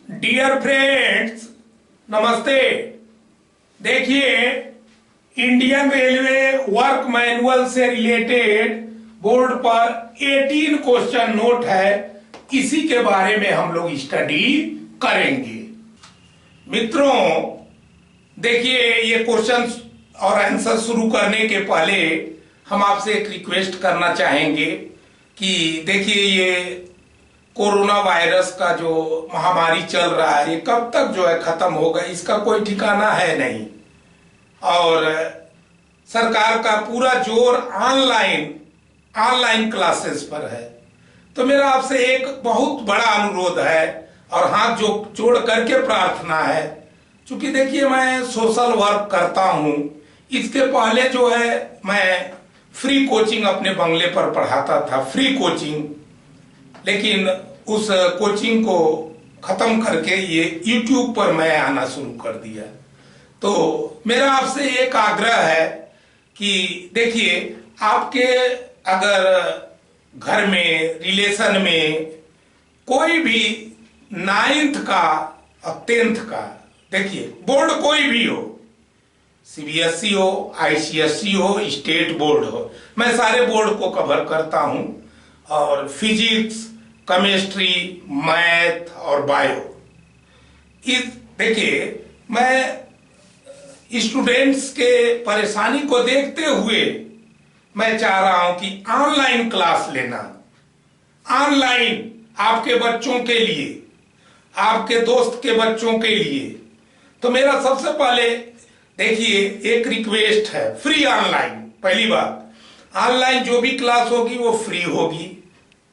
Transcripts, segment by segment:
Dear friends, नमस्ते। देखिए, Indian railway work manual से रिलेटेड बोर्ड पर 18 क्वेश्चन नोट है। इसी के बारे में हम लोग स्टडी करेंगे। मित्रों, देखिए, ये क्वेश्चन और आंसर शुरू करने के पहले हम आपसे एक रिक्वेस्ट करना चाहेंगे कि देखिए, ये कोरोना वायरस का जो महामारी चल रहा है, ये कब तक जो है खत्म होगा, इसका कोई ठिकाना है नहीं। और सरकार का पूरा जोर ऑनलाइन क्लासेस पर है। तो मेरा आपसे एक बहुत बड़ा अनुरोध है और हाथ जोड़ करके प्रार्थना है। क्योंकि देखिए, मैं सोशल वर्क करता हूं। इसके पहले जो है मैं फ्री कोचिंग अपने बंगले पर पढ़ाता था, फ्री कोचिंग। लेकिन उस कोचिंग को खत्म करके ये YouTube पर मैं आना शुरू कर दिया। तो मेरा आपसे एक आग्रह है कि देखिए, आपके अगर घर में, रिलेशन में कोई भी 9th का और 10th का, देखिए बोर्ड कोई भी हो, CBSE हो, ICSE हो, स्टेट बोर्ड हो, मैं सारे बोर्ड को कवर करता हूं। और फिजिक्स, केमिस्ट्री, मैथ और बायो, देखिए, मैं स्टूडेंट्स के परेशानी को देखते हुए मैं चाह रहा हूं कि ऑनलाइन क्लास लेना, ऑनलाइन आपके बच्चों के लिए, आपके दोस्त के बच्चों के लिए। तो मेरा सबसे पहले देखिए एक रिक्वेस्ट है, फ्री ऑनलाइन। पहली बात, ऑनलाइन जो भी क्लास होगी वो फ्री होगी,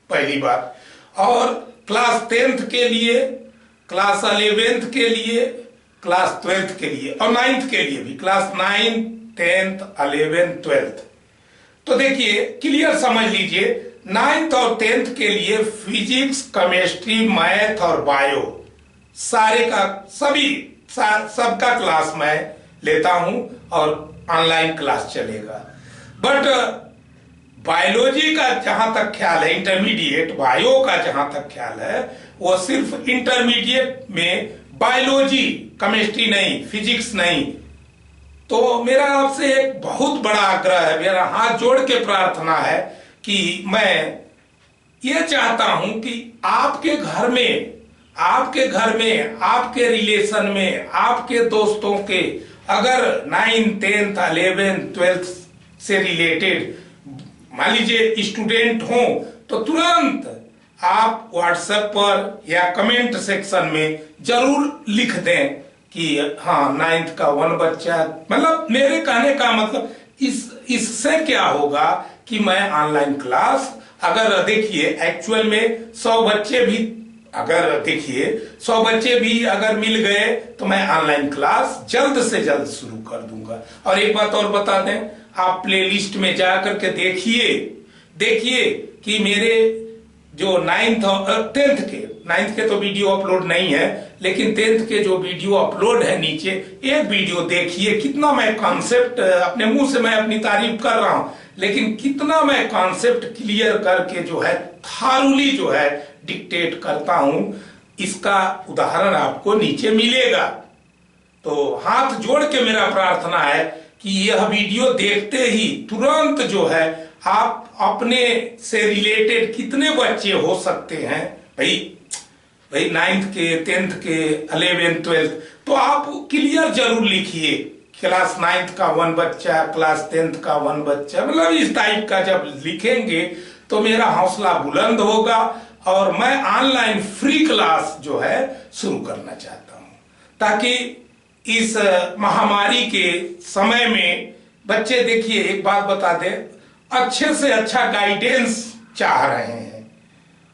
पहली बात। और क्लास 10th के लिए, क्लास 11th के लिए, क्लास 12th के लिए और 9th के लिए भी, क्लास 9, 10th, 11th, 12th। तो देखिए, क्लियर समझ लीजिए, 9th और 10th के लिए फिजिक्स, केमिस्ट्री, मैथ और बायो सारे का सबका क्लास मैं लेता हूं और ऑनलाइन क्लास चलेगा। बट बायोलॉजी का जहां तक ख्याल है, इंटरमीडिएट बायो का जहां तक ख्याल है, वो सिर्फ इंटरमीडिएट में बायोलॉजी, केमिस्ट्री नहीं, फिजिक्स नहीं। तो मेरा आपसे एक बहुत बड़ा आग्रह है, मेरा हाथ जोड़ के प्रार्थना है कि मैं ये चाहता हूं कि आपके घर में, आपके रिलेशन में, आपके दोस्तों के अगर 9, 10th, 11th, 12th से रिलेटेड मान लीजिए स्टूडेंट हो, तो तुरंत आप व्हाट्सएप पर या कमेंट सेक्शन में जरूर लिख दें कि हाँ, 9th का 1 बच्चा। मतलब मेरे कहने का मतलब इससे क्या होगा कि मैं ऑनलाइन क्लास, अगर देखिए एक्चुअल में 100 बच्चे भी अगर मिल गए तो मैं ऑनलाइन क्लास जल्द से जल्द शुरू कर दूंगा। और एक बात और बता दें, आप प्लेलिस्ट में जाकर के देखिए कि मेरे जो 9th और 10th के तो वीडियो अपलोड नहीं है, लेकिन 10th के जो वीडियो अपलोड है नीचे, एक वीडियो देखिए, कितना मैं कॉन्सेप्ट, अपने मुंह से मैं अपनी तारीफ कर रहा हूं, लेकिन कितना मैं कॉन्सेप्ट क्लियर करके जो है थारूली जो है डिक्टेट करता हूं, इसका उदाहरण आपको नीचे मिलेगा। तो हाथ जोड़ के मेरा प्रार्थना है कि यह वीडियो देखते ही तुरंत जो है आप अपने से रिलेटेड कितने बच्चे हो सकते हैं, भाई 9th के, 10th के, 11th, 12th, तो आप क्लियर जरूर लिखिए, क्लास 9th का 1 बच्चा, क्लास 10th का 1 बच्चा। मतलब इस टाइप का जब लिखेंगे तो मेरा हौसला बुलंद होगा और मैं ऑनलाइन फ्री क्लास जो है शुरू करना चाहता हूं, ताकि इस महामारी के समय में बच्चे, देखिए एक बात बता दें, अच्छे से अच्छा गाइडेंस चाह रहे हैं।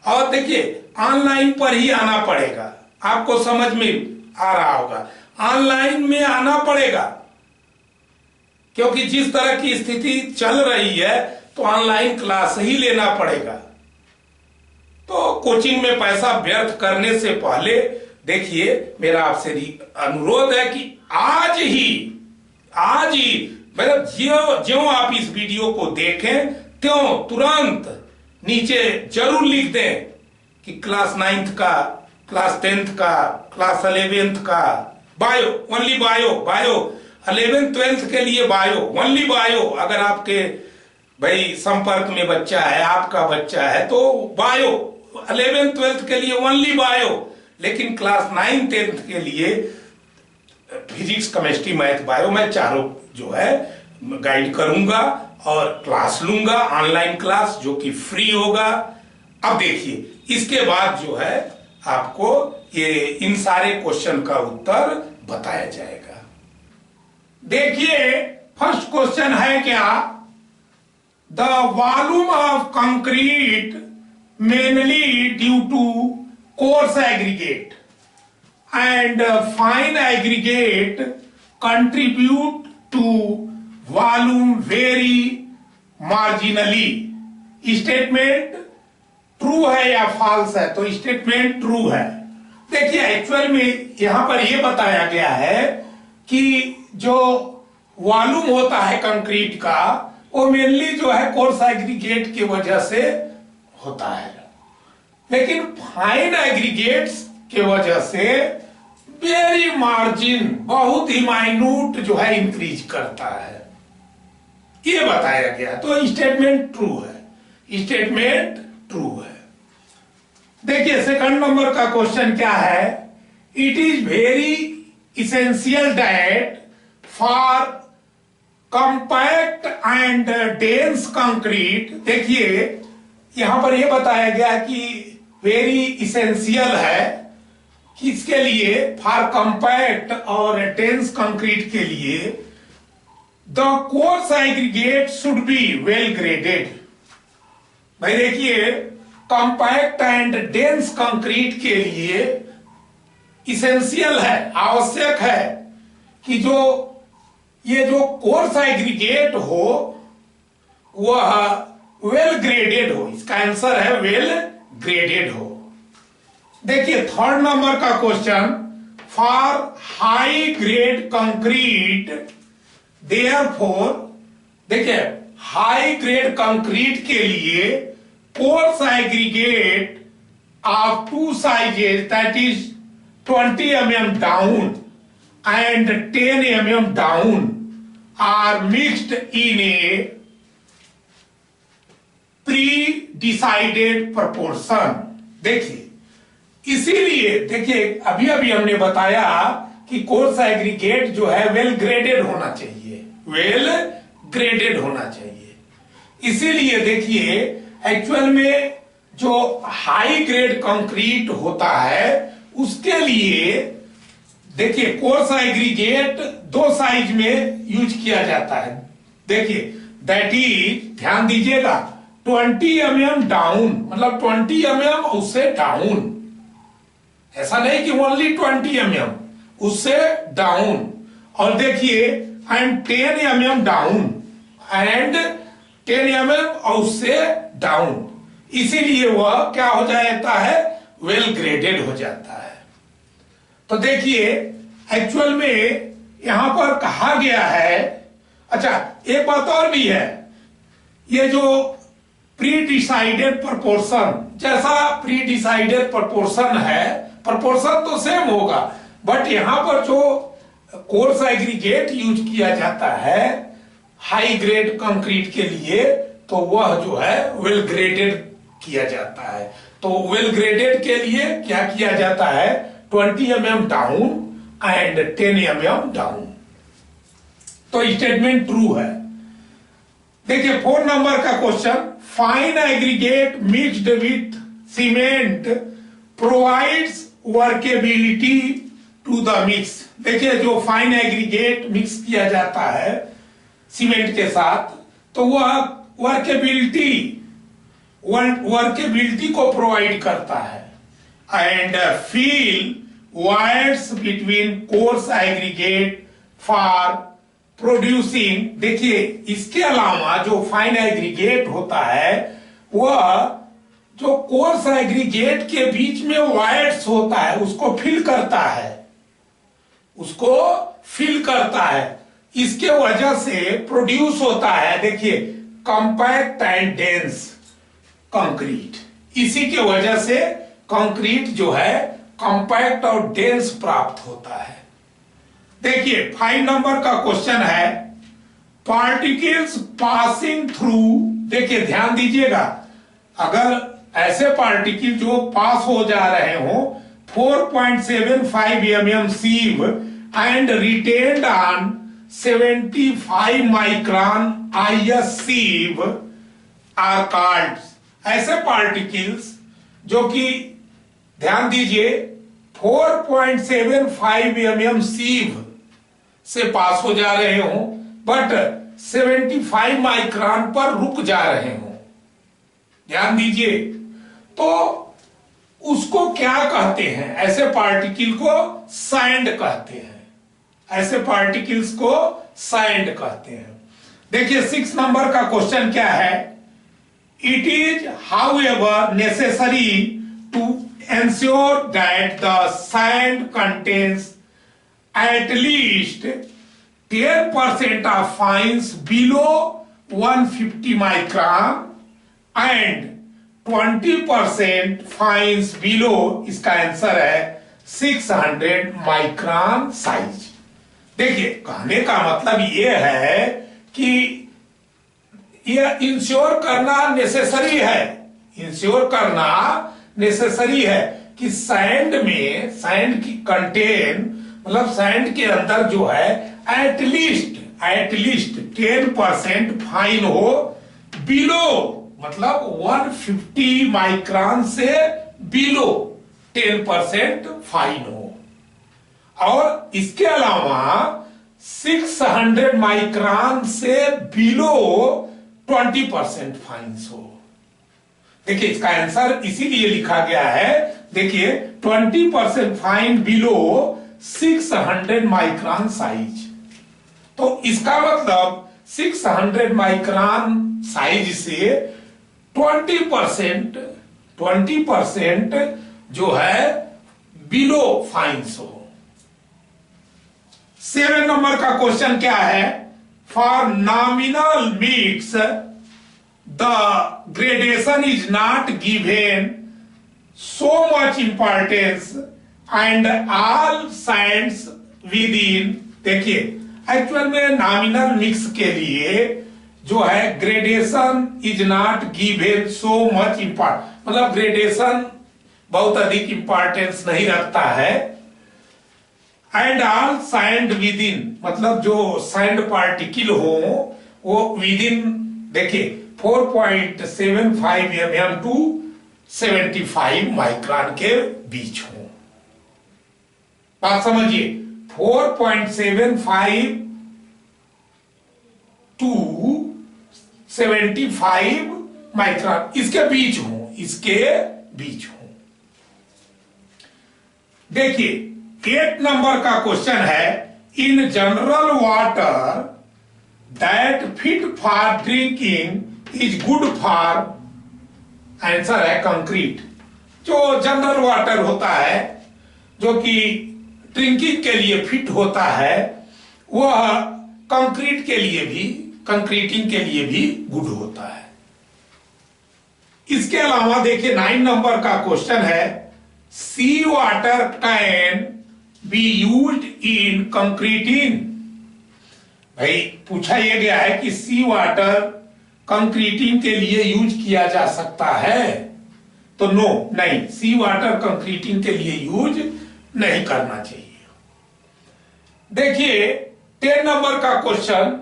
और देखिए, ऑनलाइन पर ही आना पड़ेगा, आपको समझ में आ रहा होगा, ऑनलाइन में आना पड़ेगा, क्योंकि जिस तरह की स्थिति चल रही है तो ऑनलाइन क्लास ही लेना पड़ेगा। तो कोचिंग में पैसा व्यर्थ करने से पहले देखिए, मेरा आपसे अनुरोध है कि आज ही मतलब ज्यों आप इस वीडियो को देखें त्यों तुरंत नीचे जरूर लिख दें कि क्लास 9th का क्लास 10th का, क्लास 11th का, bio, only bio, bio 11th 12th के लिए बायो, ओनली बायो। अगर आपके भाई संपर्क में बच्चा है, आपका बच्चा है, तो बायो 11th 12th के लिए ओनली बायो। लेकिन क्लास 9th 10th के लिए फिजिक्स, केमिस्ट्री, मैथ, बायो, मैं चारों जो है गाइड करूंगा और क्लास लूंगा, ऑनलाइन क्लास जो कि फ्री होगा। अब देखिए इसके बाद जो है आपको ये इन सारे क्वेश्चन का उत्तर बताया जाएगा। देखिए फर्स्ट क्वेश्चन है क्या, the volume of concrete mainly due to coarse aggregate and fine aggregate contribute to volume very marginally। Statement true है या फॉल्स है? तो स्टेटमेंट ट्रू है। देखिए एक्चुअल में यहां पर यह बताया गया है कि जो वॉल्यूम होता है कंक्रीट का वो मेनली जो है कोर्स एग्रीगेट की वजह से होता है, लेकिन फाइन एग्रीगेट्स के वजह से वेरी मार्जिन, बहुत ही माइन्यूट जो है इंक्रीज करता है, ये बताया गया। तो स्टेटमेंट ट्रू है, स्टेटमेंट ट्रू है। देखिए सेकंड नंबर का क्वेश्चन क्या है, it is very essential that for compact and dense concrete. देखिए यहां पर यह बताया गया कि वेरी इसेंशियल है किसके लिए, फॉर कंपैक्ट और डेंस कंक्रीट के लिए the coarse aggregate should be well graded. भाई देखिए कंपैक्ट एंड डेंस कंक्रीट के लिए इसेंशियल है, आवश्यक है कि जो ये जो कोर्स एग्रीगेट हो वह वेल ग्रेडेड हो। इसका आंसर है वेल ग्रेडेड हो। देखिए थर्ड नंबर का question, for high grade concrete therefore. देखिए हाई ग्रेड कंक्रीट के लिए coarse aggregate of two sizes that is 20 mm down and 10 mm down are mixed in a pre decided proportion. देखिए इसीलिए देखिए अभी अभी हमने बताया कि कोर्स एग्रीगेट जो है वेल ग्रेडेड होना चाहिए, वेल ग्रेडेड होना चाहिए। इसीलिए देखिए एक्चुअल में जो हाई ग्रेड कंक्रीट होता है उसके लिए देखिए कोर्स एग्रीगेट दो साइज में यूज किया जाता है। देखिए दैट इज, ध्यान दीजिएगा, 20 mm डाउन, मतलब 20 mm उससे डाउन, ऐसा नहीं कि ओनली 20 mm, उससे डाउन। और देखिए and 10 mm down and 10 mm और उससे डाउन, इसीलिए वह क्या हो जाता है, वेल ग्रेडेड हो जाता है। तो देखिए एक्चुअल में यहां पर कहा गया है, अच्छा एक बात और भी है, ये जो प्री डिसाइडेड प्रोपोर्शन, जैसा प्री डिसाइडेड प्रोपोर्शन है, प्रोपोर्शन तो सेम होगा, बट यहां पर जो कोर्स एग्रीगेट यूज किया जाता है हाई ग्रेड कंक्रीट के लिए, तो वह जो है वेल ग्रेडेड किया जाता है। तो वेल ग्रेडेड के लिए क्या किया जाता है, 20 mm down and 10 mm down. तो स्टेटमेंट ट्रू है। देखिए 4 नंबर का question, fine aggregate mixed with cement provides workability to the mix. देखिए जो फाइन एग्रीगेट मिक्स किया जाता है सीमेंट के साथ, तो वह वर्केबिलिटी को प्रोवाइड करता है। And feel wires between coarse aggregate for producing. देखिए इसके अलावा जो फाइन एग्रीगेट होता है वह जो कोर्स एग्रीगेट के बीच में वायर्स होता है उसको फिल करता है, उसको फिल करता है। इसके वजह से प्रोड्यूस होता है, देखिए कंपैक्ट एंड डेंस कंक्रीट। इसी के वजह से कंक्रीट जो है कॉम्पैक्ट और डेंस प्राप्त होता है। देखिए 5 नंबर का क्वेश्चन है, पार्टिकल्स पासिंग थ्रू, देखिए ध्यान दीजिएगा, अगर ऐसे पार्टिकल जो पास हो जा रहे हो 4.75 mm sieve and retained on 75 micron IS sieve are called, ऐसे पार्टिकल्स जो कि ध्यान दीजिए 4.75 mm sieve से पास हो जा रहे हो बट 75 माइक्रोन पर रुक जा रहे हो, ध्यान दीजिए, तो उसको क्या कहते हैं? ऐसे पार्टिकल को सैंड कहते हैं, ऐसे पार्टिकल्स को सैंड कहते हैं। देखिए 6 नंबर का क्वेश्चन क्या है, it is however necessary to ensure that the sand contains at least 10% of fines below 150 micron and 20% fines below, इसका आंसर है 600 माइक्रोन साइज। देखिए कहने का मतलब ये है कि ये इंश्योर करना नेसेसरी है, इंश्योर करना नेसेसरी है कि सैंड में, सैंड की कंटेन मतलब सैंड के अंदर जो है एटलीस्ट 10% फाइन हो, बिलो मतलब 150 माइक्रोन से बिलो 10% फाइन हो, और इसके अलावा 600 माइक्रोन से बिलो 20% फाइन्स हो। देखिए इसका आंसर इसीलिए लिखा गया है, देखिए 20% फाइन बिलो 600 माइक्रोन साइज, तो इसका मतलब 600 माइक्रोन साइज से 20% जो है बिलो फाइन्स हो। 7 नंबर का क्वेश्चन क्या है, for nominal mix the gradation is not given so much importance and all signs within, देखिए एक्चुअल में नॉमिनल मिक्स के लिए जो है gradation is not given so much important, मतलब ग्रेडेशन बहुत अधिक इंपॉर्टेंस नहीं रखता है, and all signed with in, मतलब जो साइंड पार्टिकल हो वो विद इन, देखिए 4.75 mm टू 75 माइक्रोन के बीच हो। बात समझिए, 4.75 टू 75 माइक्रोन इसके बीच हो, इसके बीच हो। देखिए 8 नंबर का क्वेश्चन है, in general water that fit for drinking is good for, answer है कंक्रीट। जो जनरल वाटर होता है जो कि ड्रिंकिंग के लिए फिट होता है वह कंक्रीट के लिए भी, कंक्रीटिंग के लिए भी गुड होता है। इसके अलावा देखिए 9 नंबर का क्वेश्चन है, C water can be used in concreting. भाई पूछा यह गया है कि सी वाटर कंक्रीटिंग के लिए यूज किया जा सकता है, तो नो, नहीं, सी वाटर कंक्रीटिंग के लिए यूज नहीं करना चाहिए। देखिए 10 नंबर का question,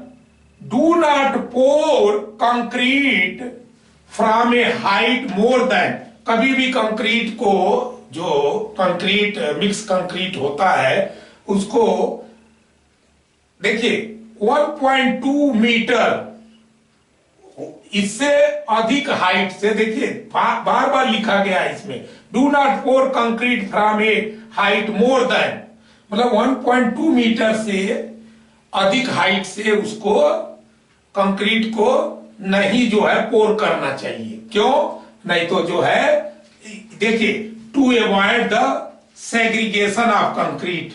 do not pour concrete from a height more than, कभी भी कंक्रीट को, जो कंक्रीट मिक्स कंक्रीट होता है उसको देखिए 1.2 मीटर इससे अधिक हाइट से, देखिए बार बार लिखा गया है इसमें, do not pour concrete from a height more than, मतलब 1.2 मीटर से अधिक हाइट से उसको कंक्रीट को नहीं जो है पोर करना चाहिए। क्यों? नहीं तो जो है देखिए to avoid the segregation of concrete,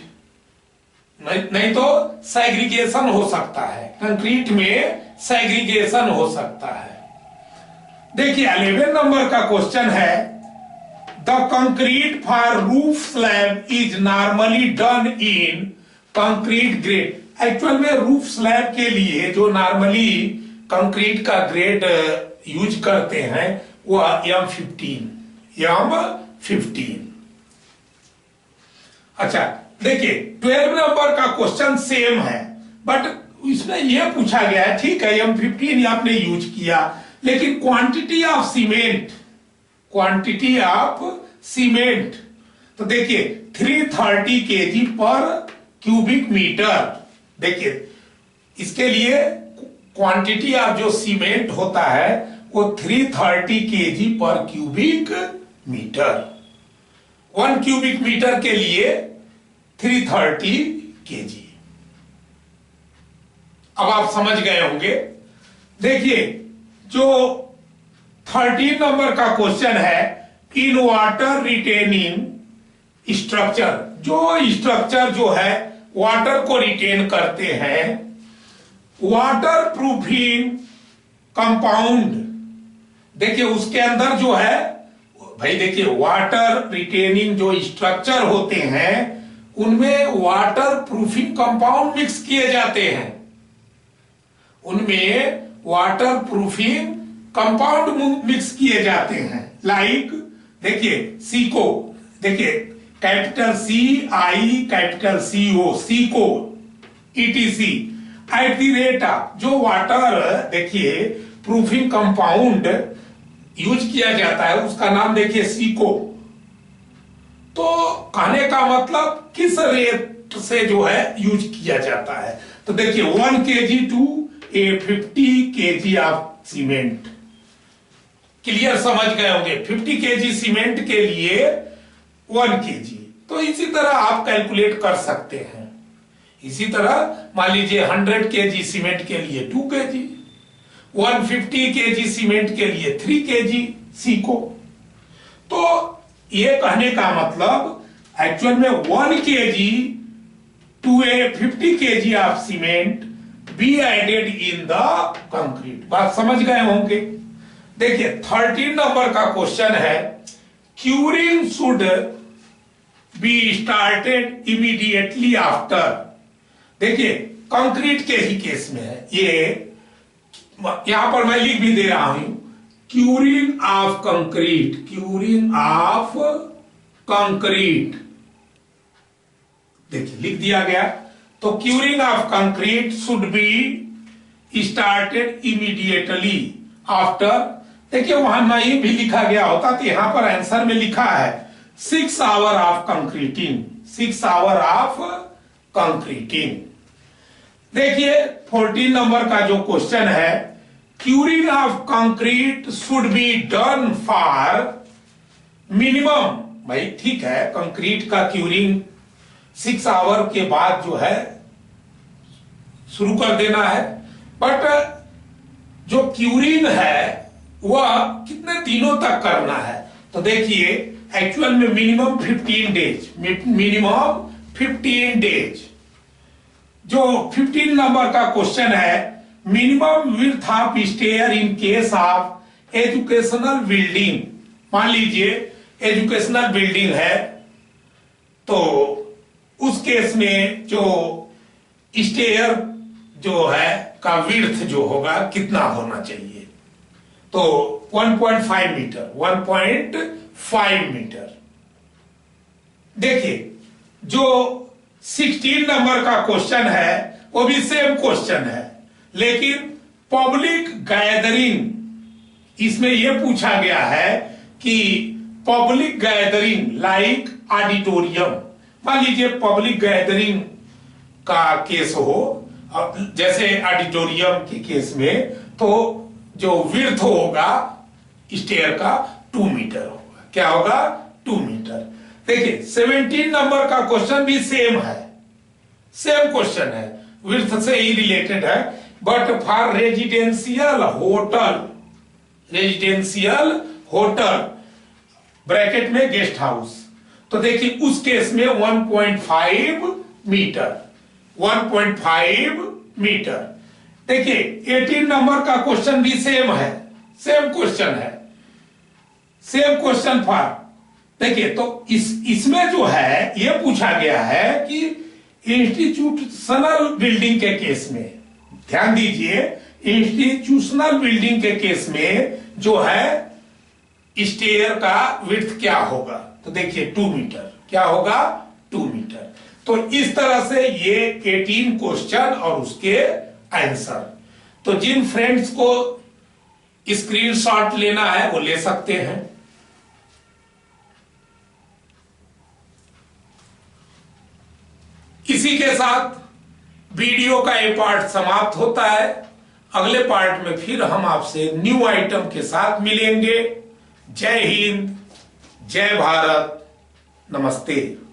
नहीं तो सेग्रीगेशन हो सकता है, कंक्रीट में सेग्रीगेशन हो सकता है। देखिए 11 नंबर का क्वेश्चन है, the concrete for roof slab is normally done in concrete grade. Actual में रूफ स्लैब के लिए जो नॉर्मली कंक्रीट का ग्रेड यूज करते हैं वो M15। अच्छा देखिए 12 नंबर का क्वेश्चन सेम है, बट इसमें यह पूछा गया है, ठीक है M15 आपने यूज किया, लेकिन क्वांटिटी ऑफ सीमेंट तो देखिए 330 kg पर क्यूबिक मीटर। देखिए इसके लिए क्वांटिटी ऑफ जो सीमेंट होता है वो 330 kg पर क्यूबिक मीटर। 1 क्यूबिक मीटर के लिए 330 kg। अब आप समझ गए होंगे। देखिए जो 13 नंबर का क्वेश्चन है, इन वाटर रिटेनिंग स्ट्रक्चर, जो स्ट्रक्चर जो है वाटर को रिटेन करते हैं, वाटर प्रूफिंग कंपाउंड। देखिए उसके अंदर जो है भाई, देखिए वाटर रिटेनिंग जो स्ट्रक्चर होते हैं उनमें वाटर प्रूफिंग कंपाउंड मिक्स किए जाते हैं, उनमें वाटर प्रूफिंग कंपाउंड मिक्स किए जाते हैं। लाइक देखिए सीको, देखिए capital CI capital CO, Seiko ETC at the rate of, जो वाटर देखिए प्रूफिंग कंपाउंड यूज किया जाता है उसका नाम देखिए सीको। तो कहने का मतलब किस रेट से जो है यूज किया जाता है, तो देखिए 1 kg to 50 kg of cement. Clear समझ गए होंगे, 50 kg सीमेंट के लिए 1 kg। तो इसी तरह आप कैलकुलेट कर सकते हैं। इसी तरह मान लीजिए 100 kg सीमेंट के लिए 2 kg, 150 kg सीमेंट के लिए 3 kg सीको। तो ये कहने का मतलब एक्चुअल में 1 kg to 50 kg of cement be added in the concrete. बात समझ गए होंगे। देखिए 13 नंबर का क्वेश्चन है, curing should be started immediately after. देखिए कंक्रीट के ही केस में है ये, यहां पर मैं लिख भी दे रहा हूं, curing of concrete, curing of concrete, देखिए लिख दिया गया। तो curing of concrete should be started immediately after. देखिए वहां नहीं भी लिखा गया होता तो यहां पर आंसर में लिखा है 6 hour of concreting, 6 hour of concreting. देखिए 14 नंबर का जो क्वेश्चन है, curing of concrete should be done for minimum. भाई ठीक है कंक्रीट का क्यूरिंग 6 आवर के बाद जो है शुरू कर देना है, बट जो क्यूरिंग है वह कितने दिनों तक करना है, तो देखिए एक्चुअल में मिनिमम 15 डेज, मिनिमम 15 डेज। जो 15 नंबर का क्वेश्चन है, minimum width of stair in case of educational building. मान लीजिए एजुकेशनल बिल्डिंग है तो उस केस में जो स्टेयर जो है का विड्थ जो होगा कितना होना चाहिए, तो 1.5 मीटर, 1.5 मीटर। देखिए जो 16 नंबर का क्वेश्चन है वो भी सेम क्वेश्चन है, लेकिन पब्लिक गैदरिंग इसमें यह पूछा गया है कि पब्लिक गैदरिंग लाइक ऑडिटोरियम। मान लीजिए पब्लिक गैदरिंग का केस हो, जैसे ऑडिटोरियम के केस में, तो जो विड्थ होगा स्टेयर का 2 मीटर होगा। क्या होगा? 2 मीटर। देखिए 17 नंबर का क्वेश्चन भी सेम है, सेम क्वेश्चन है, विड्थ से ही रिलेटेड है, but for residential hotel, residential hotel bracket में गेस्ट हाउस, तो देखिए उस केस में 1.5 मीटर, 1.5 मीटर। देखिए 18 नंबर का क्वेश्चन भी सेम है, सेम क्वेश्चन है, सेम क्वेश्चन फॉर देखिए, तो इसमें जो है ये पूछा गया है कि इंस्टीट्यूशनल बिल्डिंग के केस में, ध्यान दीजिए, इंस्टीट्यूशनल बिल्डिंग के केस में जो है स्टेयर का विड्थ क्या होगा, तो देखिए 2 मीटर, क्या होगा 2 मीटर। तो इस तरह से ये 18 क्वेश्चन और उसके आंसर। तो जिन फ्रेंड्स को स्क्रीनशॉट लेना है वो ले सकते हैं। इसी के साथ वीडियो का ये पार्ट समाप्त होता है। अगले पार्ट में फिर हम आपसे न्यू आइटम के साथ मिलेंगे। जय हिंद, जय भारत, नमस्ते।